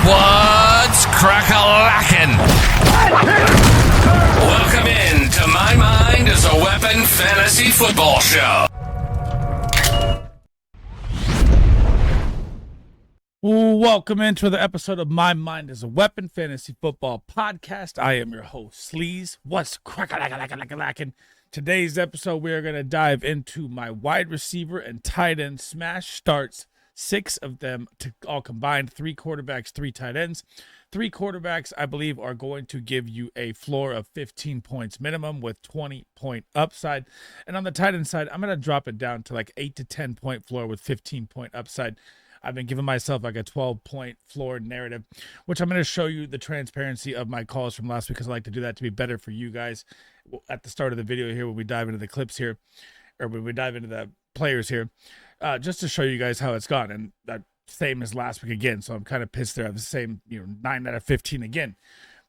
What's crack-a-lackin'? Welcome in to My Mind is a Weapon Fantasy Football Show. Welcome into the episode of My Mind is a Weapon Fantasy Football Podcast. I am your host, Sleaze. What's crack-a-lackin'? Today's episode, we are going to dive into my wide receiver and tight end smash starts. 6 of them all combined, 3 quarterbacks, 3 tight ends. 3 quarterbacks, I believe, are going to give you a floor of 15 points minimum with 20-point upside. And on the tight end side, I'm going to drop it down to like 8 to 10 point floor with 15-point upside. I've been giving myself like a 12-point floor narrative, which I'm going to show you the transparency of my calls from last week because I like to do that to be better for you guys at the start of the video here when we dive into the clips here, or when we dive into the players here, just to show you guys how it's gone. And that same as last week again, so I'm kind of pissed there. I have the same, 9 out of 15 again.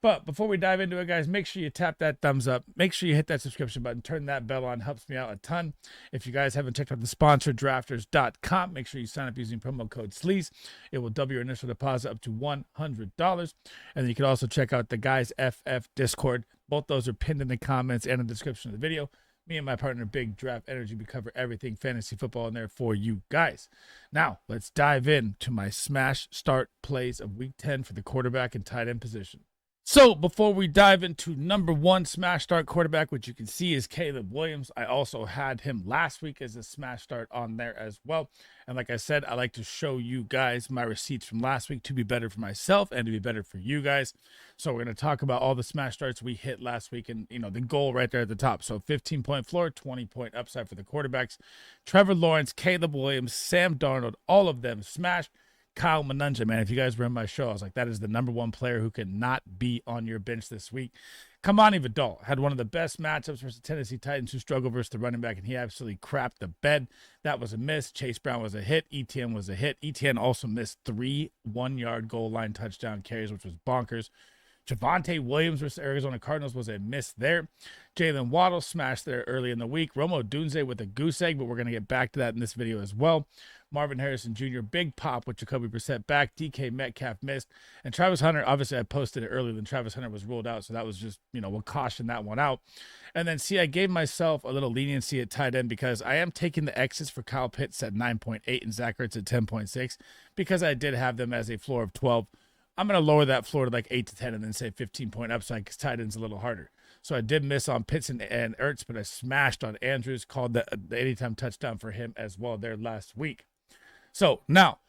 But before we dive into it, guys, make sure you tap that thumbs up. Make sure you hit that subscription button. Turn that bell on. Helps me out a ton. If you guys haven't checked out the sponsor, drafters.com, make sure you sign up using promo code SLEAZE. It will double your initial deposit up to $100. And then you can also check out the Guys FF Discord. Both those are pinned in the comments and in the description of the video. Me and my partner, Big Draft Energy, we cover everything fantasy football in there for you guys. Now, let's dive into my smash start plays of Week 10 for the quarterback and tight end position. So before we dive into number 1 smash start quarterback, which you can see is Caleb Williams. I also had him last week as a smash start on there as well. And like I said, I like to show you guys my receipts from last week to be better for myself and to be better for you guys. So we're going to talk about all the smash starts we hit last week and, the goal right there at the top. So 15-point floor, 20-point upside for the quarterbacks. Trevor Lawrence, Caleb Williams, Sam Darnold, all of them smashed. Kyle Manunja, man, if you guys were in my show, I was like, that is the number 1 player who could not be on your bench this week. Kamani Vidal had one of the best matchups versus the Tennessee Titans who struggled versus the running back, and he absolutely crapped the bed. That was a miss. Chase Brown was a hit. ETN was a hit. ETN also missed 3 one-yard goal line touchdown carries, which was bonkers. Javonte Williams versus Arizona Cardinals was a miss there. Jalen Waddle smashed there early in the week. Rome Odunze with a goose egg, but we're going to get back to that in this video as well. Marvin Harrison Jr., big pop with Jacoby Brissett back. DK Metcalf missed. And Travis Hunter, obviously I posted it earlier than Travis Hunter was ruled out, so that was just, we'll caution that one out. And then, see, I gave myself a little leniency at tight end because I am taking the exits for Kyle Pitts at 9.8 and Zach Ertz at 10.6 because I did have them as a floor of 12. I'm going to lower that floor to like 8 to 10 and then say 15-point upside because tight end's a little harder. So I did miss on Pitts and Ertz, but I smashed on Andrews, called the anytime touchdown for him as well there last week. So now,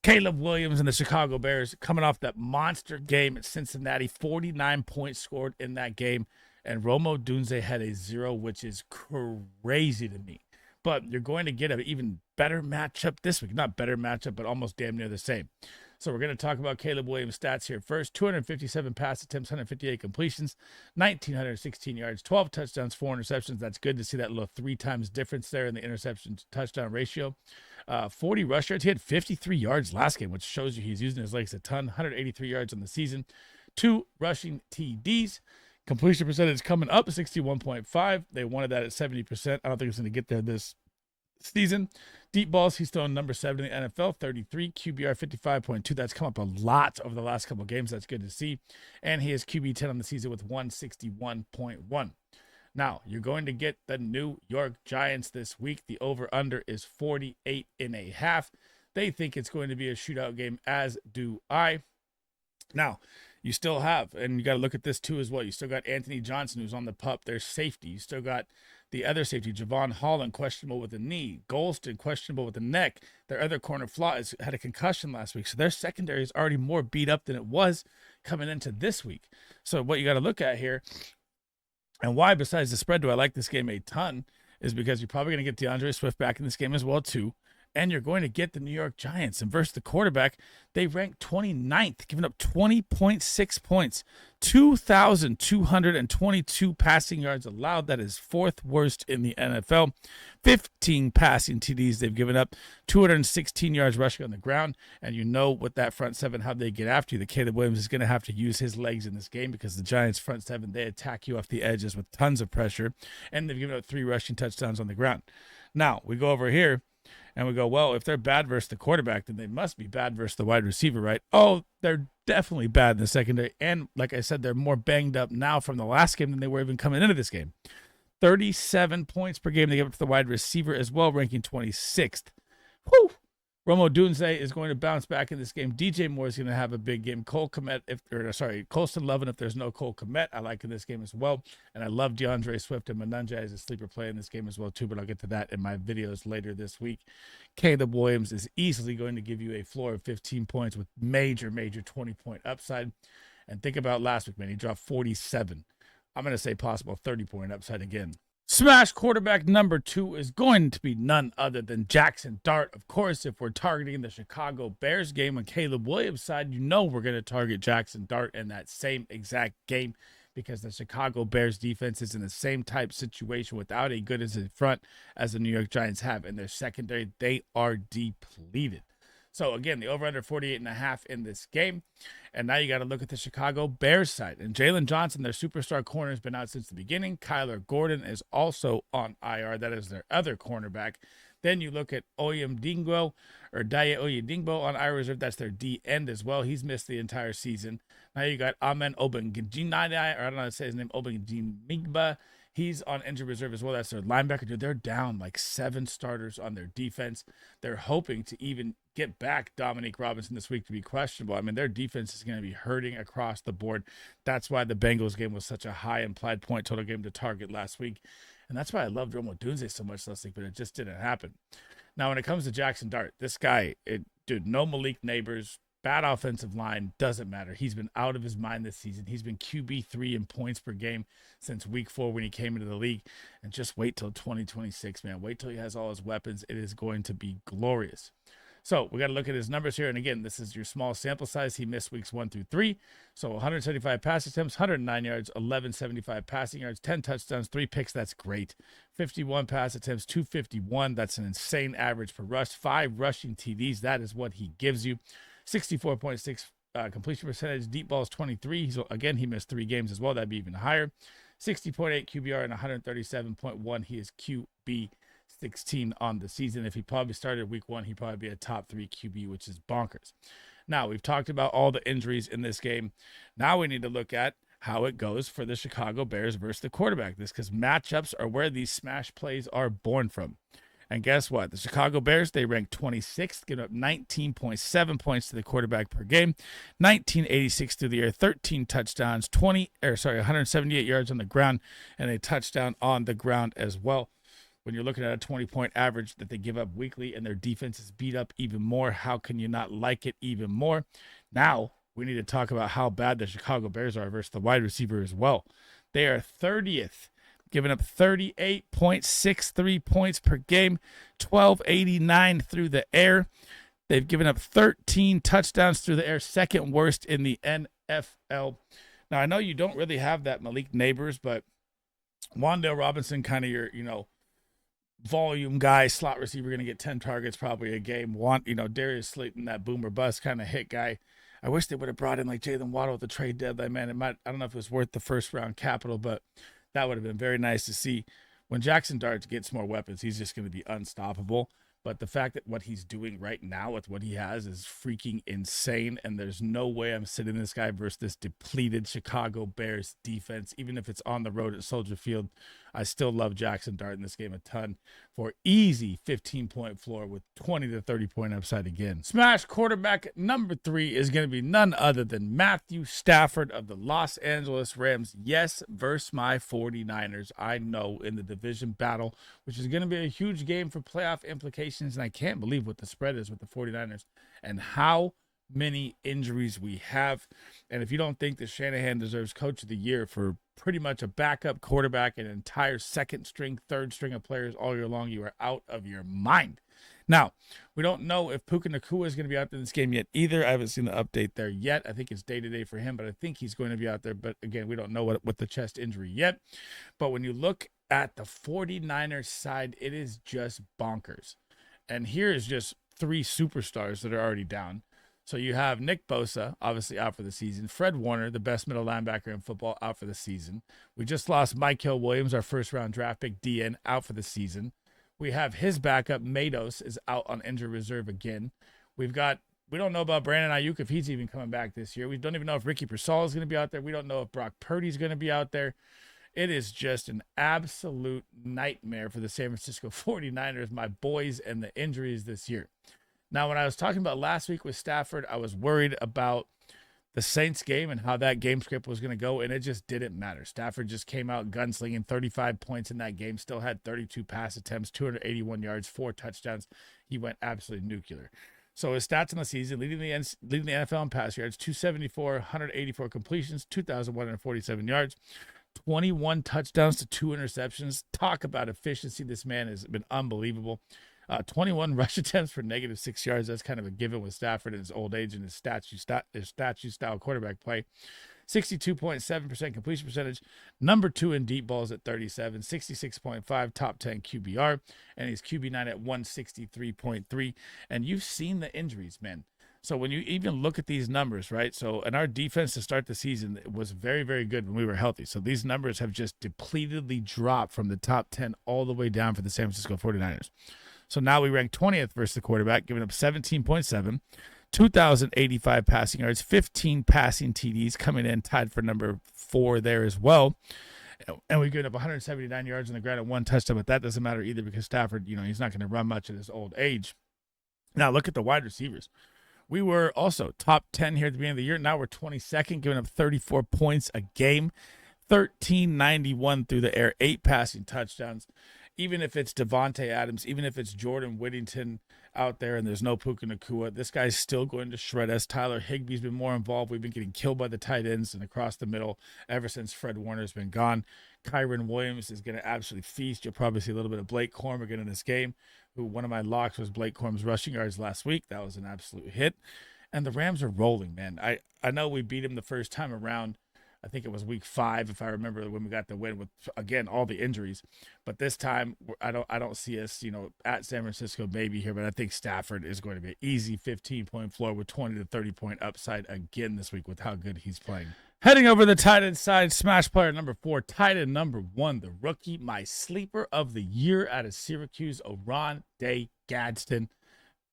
Caleb Williams and the Chicago Bears coming off that monster game at Cincinnati, 49 points scored in that game, and Rome Odunze had a 0, which is crazy to me. But you're going to get an even better matchup this week. Not better matchup, but almost damn near the same. So we're going to talk about Caleb Williams' stats here first. 257 pass attempts, 158 completions, 1,916 yards, 12 touchdowns, 4 interceptions. That's good to see that little 3 times difference there in the interception-touchdown ratio. 40 rush yards. He had 53 yards last game, which shows you he's using his legs a ton. 183 yards on the season. 2 rushing TDs. Completion percentage coming up to 61.5. They wanted that at 70%. I don't think it's going to get there this season. Deep balls, he's thrown number 7 in the NFL, 33. QBR 55.2. That's come up a lot over the last couple of games. That's good to see. And he has QB 10 on the season with 161.1. Now, you're going to get the New York Giants this week. The over-under is 48.5. They think it's going to be a shootout game, as do I. Now, you still have, and you got to look at this too as well, you still got Anthony Johnson, who's on the pup. There's safety. You still got the other safety, Javon Holland, questionable with a knee. Golston, questionable with the neck. Their other corner Flott had a concussion last week, so their secondary is already more beat up than it was coming into this week. So what you got to look at here, and why, besides the spread, do I like this game a ton, is because you're probably going to get DeAndre Swift back in this game as well too. And you're going to get the New York Giants. And versus the quarterback, they ranked 29th, giving up 20.6 points, 2,222 passing yards allowed. That is 4th worst in the NFL. 15 passing TDs they've given up, 216 yards rushing on the ground. And you know with that front 7, how they get after you. The Caleb Williams is going to have to use his legs in this game because the Giants front 7, they attack you off the edges with tons of pressure. And they've given up 3 rushing touchdowns on the ground. Now, we go over here. And we go, well, if they're bad versus the quarterback, then they must be bad versus the wide receiver, right? Oh, they're definitely bad in the secondary. And like I said, they're more banged up now from the last game than they were even coming into this game. 37 points per game they give up to the wide receiver as well, ranking 26th. Whew. Rome Odunze is going to bounce back in this game. DJ Moore is going to have a big game. Colston Lovin if there's no Cole Kmet, I like in this game as well. And I love DeAndre Swift and Manunja as a sleeper play in this game as well too, but I'll get to that in my videos later this week. Caleb Williams is easily going to give you a floor of 15 points with major 20-point upside. And think about last week, man. He dropped 47. I'm going to say possible 30-point upside again. Smash quarterback number 2 is going to be none other than Jaxson Dart. Of course, if we're targeting the Chicago Bears game on Caleb Williams' side, you know we're going to target Jaxson Dart in that same exact game because the Chicago Bears defense is in the same type situation without a good as a front as the New York Giants have. In their secondary, they are depleted. So, again, the over-under 48.5 in this game. And now you got to look at the Chicago Bears side. And Jalen Johnson, their superstar corner, has been out since the beginning. Kyler Gordon is also on IR. That is their other cornerback. Then you look at Daye Oyedingbo on IR reserve. That's their D end as well. He's missed the entire season. Now you got Amen Obengijinade, or I don't know how to say his name, Obengijimigba. He's on injured reserve as well. That's their linebacker. Dude, they're down like 7 starters on their defense. They're hoping to even get back Dominique Robinson this week to be questionable. I mean, their defense is going to be hurting across the board. That's why the Bengals game was such a high implied point total game to target last week. And that's why I loved Rome Odunze so much last week, but it just didn't happen. Now, when it comes to Jaxson Dart, this guy, dude, no Malik Neighbors, bad offensive line, doesn't matter. He's been out of his mind this season. He's been QB 3 in points per game since week 4 when he came into the league. And just wait till 2026, man. Wait till he has all his weapons. It is going to be glorious. So we got to look at his numbers here. And again, this is your small sample size. He missed weeks 1 through 3. So 175 pass attempts, 109 yards, 1175 passing yards, 10 touchdowns, 3 picks. That's great. 51 pass attempts, 251. That's an insane average per rush. 5 rushing TDs. That is what he gives you. 64.6 completion percentage. Deep balls 23. He missed 3 games as well. That'd be even higher. 60.8 QBR and 137.1. He is QB 16 on the season. If he probably started week 1, he'd probably be a top 3 QB, which is bonkers. Now, we've talked about all the injuries in this game. Now we need to look at how it goes for the Chicago Bears versus the quarterback. Because matchups are where these smash plays are born from. And guess what? The Chicago Bears, they rank 26th, giving up 19.7 points to the quarterback per game, 1986 through the air, 13 touchdowns, 178 yards on the ground, and a touchdown on the ground as well. When you're looking at a 20-point average that they give up weekly and their defense is beat up even more, how can you not like it even more? Now, we need to talk about how bad the Chicago Bears are versus the wide receiver as well. They are 30th. Giving up 38.63 points per game, 1289 through the air. They've given up 13 touchdowns through the air, second worst in the NFL. Now, I know you don't really have that Malik Neighbors, but Wan'Dale Robinson, kind of your, volume guy, slot receiver, going to get 10 targets probably a game. Darius Slayton, that boomer bust kind of hit guy. I wish they would have brought in like Jalen Waddle at the trade deadline, man. I don't know if it was worth the first round capital, but that would have been very nice to see. When Jaxson Dart gets more weapons, he's just going to be unstoppable. But the fact that what he's doing right now with what he has is freaking insane. And there's no way I'm sitting this guy versus this depleted Chicago Bears defense. Even if it's on the road at Soldier Field, I still love Jaxson Dart in this game a ton for easy 15-point floor with 20 to 30-point upside again. Smash quarterback number 3 is going to be none other than Matthew Stafford of the Los Angeles Rams. Yes, versus my 49ers. I know, in the division battle, which is going to be a huge game for playoff implications. And I can't believe what the spread is with the 49ers and how many injuries we have. And if you don't think that Shanahan deserves Coach of the Year for pretty much a backup quarterback, an entire second string, third string of players all year long, you are out of your mind. Now, we don't know if Puka Nacua is going to be out there in this game yet either. I haven't seen the update there yet. I think it's day-to-day for him, but I think he's going to be out there. But again, we don't know what the chest injury yet. But when you look at the 49ers side, it is just bonkers. And here is just 3 superstars that are already down. So you have Nick Bosa, obviously out for the season. Fred Warner, the best middle linebacker in football, out for the season. We just lost Michael Williams, our first-round draft pick, DN, out for the season. We have his backup, Matos, is out on injured reserve again. We've got We don't know about Brandon Ayuk if he's even coming back this year. We don't even know if Ricky Pearsall is going to be out there. We don't know if Brock Purdy's going to be out there. It is just an absolute nightmare for the San Francisco 49ers, my boys, and the injuries this year. Now, when I was talking about last week with Stafford, I was worried about the Saints game and how that game script was going to go, and it just didn't matter. Stafford just came out gunslinging, 35 points in that game, still had 32 pass attempts, 281 yards, 4 touchdowns. He went absolutely nuclear. So his stats in the season, leading the NFL in pass yards, 274, 184 completions, 2,147 yards, 21 touchdowns to 2 interceptions. Talk about efficiency. This man has been unbelievable. 21 rush attempts for -6 yards. That's kind of a given with Stafford in his old age and his statue-style quarterback play. 62.7% completion percentage, number 2 in deep balls at 37, 66.5 top 10 QBR, and he's QB9 at 163.3. And you've seen the injuries, man. So when you even look at these numbers, right? So, and our defense to start the season was very, very good when we were healthy. So these numbers have just depletedly dropped from the top 10 all the way down for the San Francisco 49ers. So now we rank 20th versus the quarterback, giving up 17.7, 2,085 passing yards, 15 passing TDs, coming in tied for number 4 there as well. And we've given up 179 yards on the ground and 1 touchdown, but that doesn't matter either because Stafford, he's not going to run much at his old age. Now look at the wide receivers. We were also top 10 here at the beginning of the year. Now we're 22nd, giving up 34 points a game, 1391 through the air, 8 passing touchdowns. Even if it's Devontae Adams, even if it's Jordan Whittington out there and there's no Puka Nacua, this guy's still going to shred us. Tyler Higbee's been more involved. We've been getting killed by the tight ends and across the middle ever since Fred Warner's been gone. Kyron Williams is going to absolutely feast. You'll probably see a little bit of Blake Corum again in this game, who one of my locks was Blake Corum's rushing yards last week. That was an absolute hit. And the Rams are rolling, man. I know we beat him the first time around. I think it was week 5, if I remember, when we got the win with, again, all the injuries. But this time, I don't see us, at San Francisco maybe here, but I think Stafford is going to be an easy 15-point floor with 20 to 30-point upside again this week with how good he's playing. Heading over the tight end side, smash player number 4, tight end number 1, the rookie, my sleeper of the year out of Syracuse, Oronde Gadsden.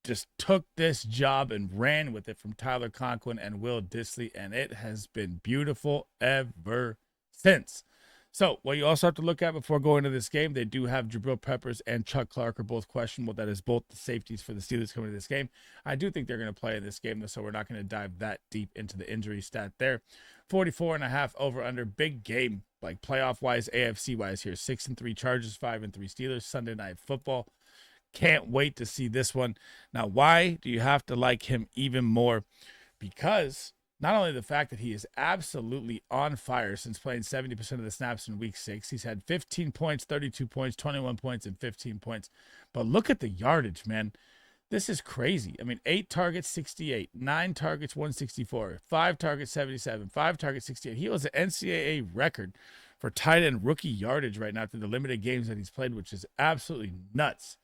Just took this job and ran with it from Tyler Conklin and Will Dissly, and it has been beautiful ever since. So what you also have to look at before going to this game, they do have Jabril Peppers and Chuck Clark are both questionable. That is both the safeties for the Steelers coming to this game. I do think they're going to play in this game, though, so we're not going to dive that deep into the injury stat there. 44.5 over under, big game, like playoff-wise, AFC-wise here. 6-3 Chargers, 5-3 Steelers, Sunday Night Football. Can't wait to see this one. Now, why do you have to like him even more? Because not only the fact that he is absolutely on fire since playing 70% of the snaps in week 6, he's had 15 points, 32 points, 21 points, and 15 points. But look at the yardage, man. This is crazy. I mean, 8 targets, 68, 9 targets, 164, 5 targets, 77, 5 targets, 68. He was an NCAA record for tight end rookie yardage right now through the limited games that he's played, which is absolutely nuts.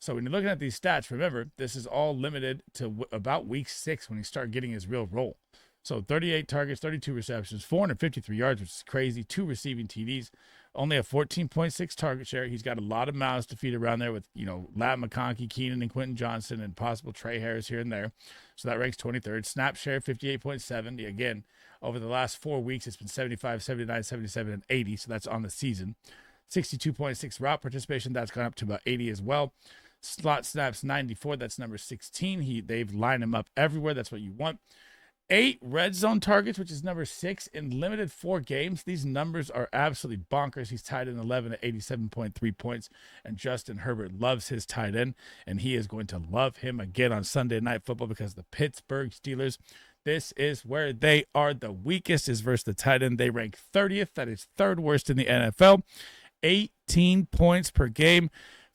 So when you're looking at these stats, remember, this is all limited to about week 6 when he started getting his real role. So 38 targets, 32 receptions, 453 yards, which is crazy, 2 receiving TDs, only a 14.6 target share. He's got a lot of mouths to feed around there with, Lat McConkey, Keenan, and Quentin Johnson, and possible Trey Harris here and there. So that ranks 23rd. Snap share, 58.7. Again, over the last 4 weeks, it's been 75, 79, 77, and 80. So that's on the season. 62.6 route participation. That's gone up to about 80 as well. Slot snaps 94. That's number 16. They've lined him up everywhere. That's what you want. 8 red zone targets, which is number 6 in limited 4 games. These numbers are absolutely bonkers. He's tied in 11 at 87.3 points, and Justin Herbert loves his tight end, and he is going to love him again on Sunday Night Football because the Pittsburgh Steelers, this is where they are the weakest, is versus the tight end. They rank 30th. That is 3rd worst in the NFL. 18 points per game.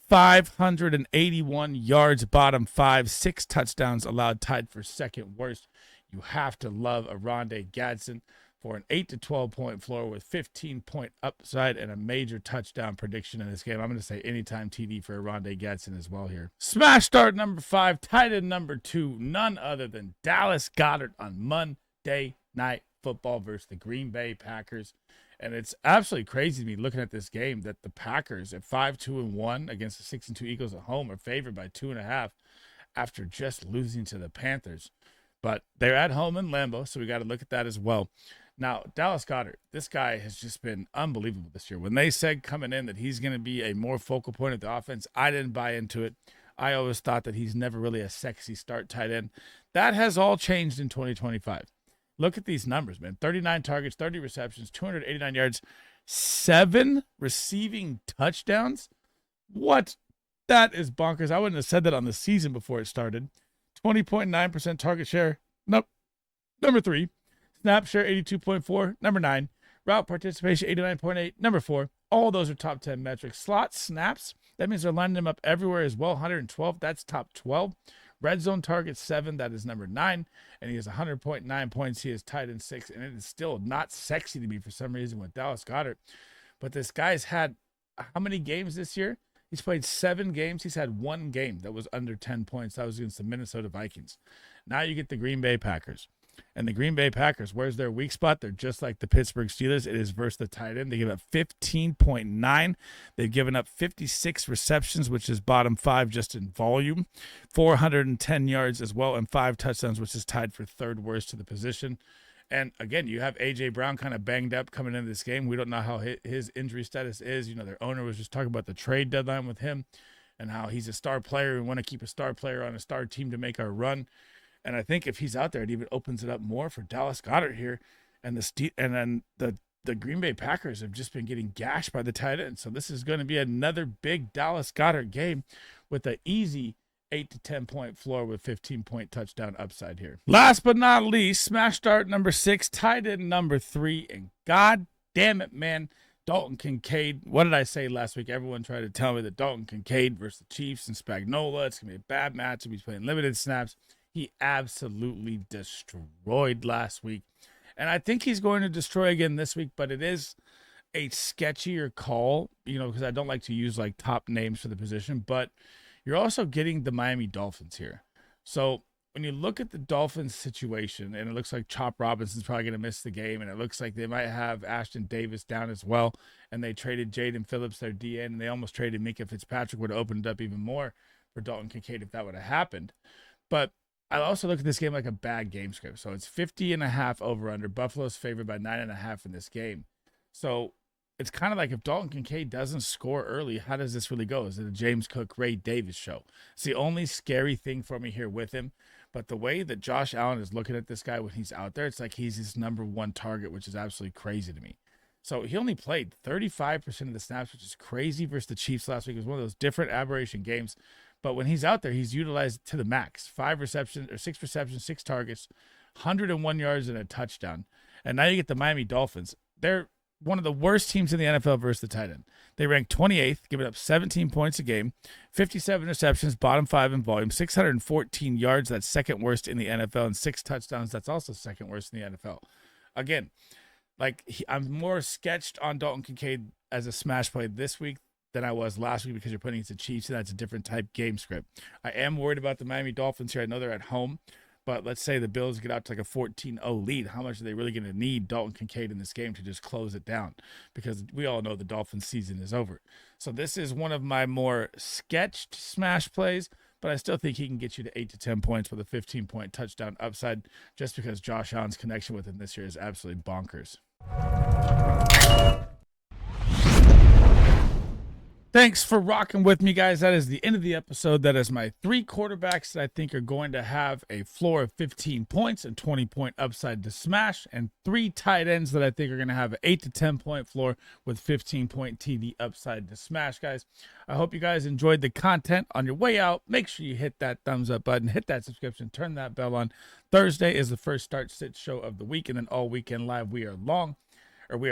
581 yards, bottom 5, 6 touchdowns allowed, tied for 2nd worst. You have to love Oronde Gadsden for an 8 to 12 point floor with 15-point upside and a major touchdown prediction in this game. I'm going to say anytime TD for Oronde Gadsden as well here. Smash start number 5, tight end number 2, none other than Dallas Goedert on Monday Night Football versus the Green Bay Packers. And it's absolutely crazy to me looking at this game that the Packers at 5-2-1 against the 6-2 Eagles at home are favored by 2.5 after just losing to the Panthers. But they're at home in Lambeau, so we got to look at that as well. Now, Dallas Goedert, this guy has just been unbelievable this year. When they said coming in that he's going to be a more focal point of the offense, I didn't buy into it. I always thought that he's never really a sexy start tight end. That has all changed in 2025. Look at these numbers, man. 39 targets, 30 receptions, 289 yards, 7 receiving touchdowns. What? That is bonkers. I wouldn't have said that on the season before it started. 20.9% target share. Nope. Number 3. Snap share 82.4. Number 9. Route participation 89.8. Number 4. All those are top 10 metrics. Slot snaps. That means they're lining them up everywhere as well. 112. That's top 12. Red zone target 7. That is number 9. And he has 100.9 points. He is tied in 6. And it is still not sexy to me for some reason with Dallas Goedert. But this guy's had how many games this year? He's played 7 games. He's had 1 game that was under 10 points. That was against the Minnesota Vikings. Now you get the Green Bay Packers. And the Green Bay Packers, where's their weak spot? They're just like the Pittsburgh Steelers. It is versus the tight end. They give up 15.9. They've given up 56 receptions, which is bottom 5 just in volume. 410 yards as well, and 5 touchdowns, which is tied for third worst to the position. And again, you have A.J. Brown kind of banged up coming into this game. We don't know how his injury status is. You know, their owner was just talking about the trade deadline with him and how he's a star player. We want to keep a star player on a star team to make our run. And I think if he's out there, it even opens it up more for Dallas Goedert here. And then the Green Bay Packers have just been getting gashed by the tight end. So this is going to be another big Dallas Goedert game with an easy 8 to 10 point floor with 15-point touchdown upside here. Last but not least, smash start number 6, tight end number 3, and god damn it, man, Dalton Kincaid. What did I say last week? Everyone tried to tell me that Dalton Kincaid versus the Chiefs and Spagnuolo, it's gonna be a bad matchup. He's playing limited snaps. He absolutely destroyed last week, and I think he's going to destroy again this week. But it is a sketchier call, you know, because I don't like to use like top names for the position, but you're also getting the Miami Dolphins here. So when you look at the Dolphins situation, and it looks like Chop Robinson's probably going to miss the game, and it looks like they might have Ashton Davis down as well, and they traded Jaden Phillips, their DN, and they almost traded Minka Fitzpatrick, would have opened up even more for Dalton Kincaid if that would have happened. But I also look at this game like a bad game script. So it's 50.5 over under. Buffalo's favored by 9.5 in this game. So it's kind of like if Dalton Kincaid doesn't score early, how does this really go? Is it a James Cook, Ray Davis show? It's the only scary thing for me here with him. But the way that Josh Allen is looking at this guy when he's out there, it's like he's his number 1 target, which is absolutely crazy to me. So he only played 35% of the snaps, which is crazy versus the Chiefs last week. It was one of those different aberration games. But when he's out there, he's utilized to the max. 6 receptions, 6 targets, 101 yards and a touchdown. And now you get the Miami Dolphins. They're one of the worst teams in the NFL versus the tight end. They rank 28th, giving up 17 points a game, 57 receptions, bottom 5 in volume, 614 yards, that's second worst in the NFL, and 6 touchdowns, that's also second worst in the NFL. Again, I'm more sketched on Dalton Kincaid as a smash play this week than I was last week because you're putting it to Chiefs, and that's a different type game script. I am worried about the Miami Dolphins here. I know they're at home, but let's say the Bills get out to like a 14-0 lead. How much are they really going to need Dalton Kincaid in this game to just close it down? Because we all know the Dolphins season is over. So this is one of my more sketched smash plays, but I still think he can get you to 8 to 10 points with a 15-point touchdown upside just because Josh Allen's connection with him this year is absolutely bonkers. Thanks for rocking with me, guys. That is the end of the episode. That is my 3 quarterbacks that I think are going to have a floor of 15 points and 20-point upside to smash, and 3 tight ends that I think are going to have an 8 to 10-point floor with 15-point TD upside to smash, guys. I hope you guys enjoyed the content. On your way out, make sure you hit that thumbs up button, hit that subscription, turn that bell on. Thursday is the first start-sit show of the week, and then all weekend live we are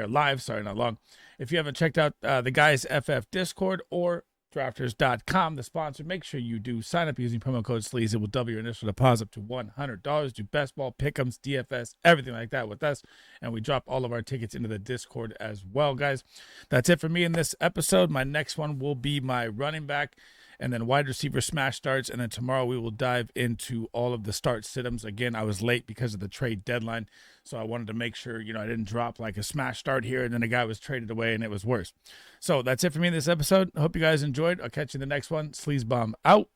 live, sorry, not long. If you haven't checked out the Guys FF Discord or drafters.com, the sponsor, make sure you do sign up using promo code SLEAZE. It will double your initial deposit up to $100. Do best ball, pick'ems, DFS, everything like that with us. And we drop all of our tickets into the Discord as well, guys. That's it for me in this episode. My next one will be my running back and then wide receiver smash starts. And then tomorrow we will dive into all of the start sit-ems. Again, I was late because of the trade deadline. So I wanted to make sure, I didn't drop like a smash start here and then a guy was traded away and it was worse. So that's it for me in this episode. I hope you guys enjoyed. I'll catch you in the next one. Sleaze Bomb out.